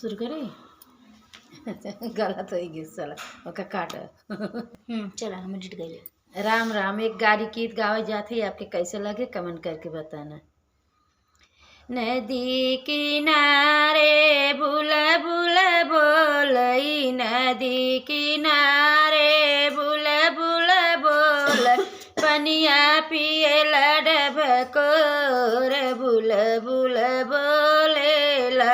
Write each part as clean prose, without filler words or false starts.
शुरू करी गलत हो गई साला ओका काट चला हम डिट गए। राम राम। एक गाड़ी गीत गावे जाते आपके कैसे लगे कमेंट करके बताना। नदी किनारे बुला बुला बोलई, नदी किनारे बुला बुला बोल, पनिया पिए लडभकोर बुला बुला बोलेला,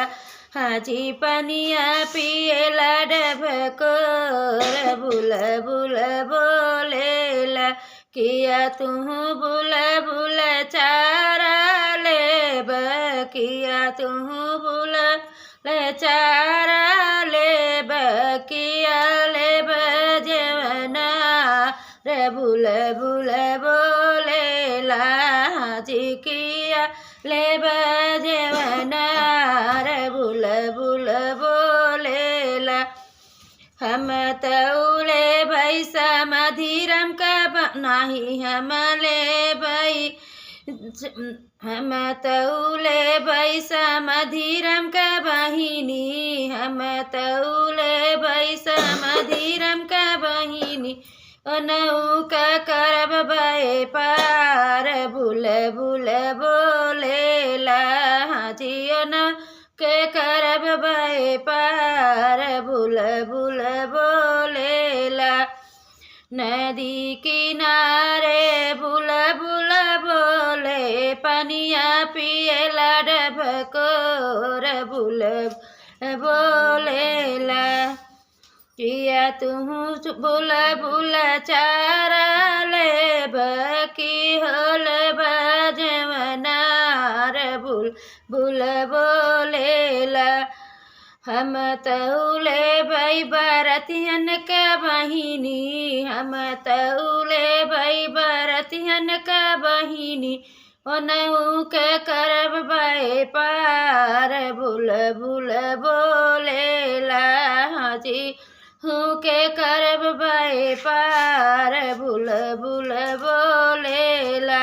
हाजी पनिया पिए लडभकोर बुला बुला बोलेला, किया तू बुला बुला चारा ले बकिया तू बुला ले चारा ले बकिया ले बजवना रे बुला बुला बोलेला, हाजी किया ले बजवना रे बुला बुला बोलेला। हम तौले भैसा मधिरम का नाही हमले भई, हम तौले भैसा मधिरम का बहिनी, हम तौले भैसा मधिरम का बहिनी, नऊ का करब बे पार बुल बुल बोलेला, हाजी न के करब बे पार बुल बुल बोलेला। नदी किनारे बुल बुल बोले, पनिया पिए लडभकोर बुल बोलेला, किया तू बुल बुल चारा ले बकी होल बजवनार बुल बुल बोलेला। हम तौले भई बरतियन का बहिनी, हम तौले भई बरतियन का बहिनी, ओनहु के करब बे पार बुल बुल बोलेला, हाजी हूँ के करब बे पार बुल बुल बोलेला।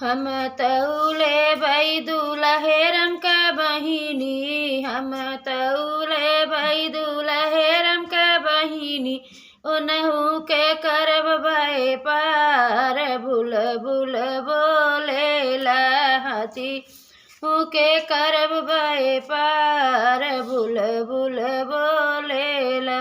हम तौले भई दुलहेरम का बहिनी, हम तौले भई दुलहेरम का बहिनी, ओनहु के करब बे पार बुल बुल बोलेला, हाथी हूँ के करब बे पार बुल बुल बोलेला।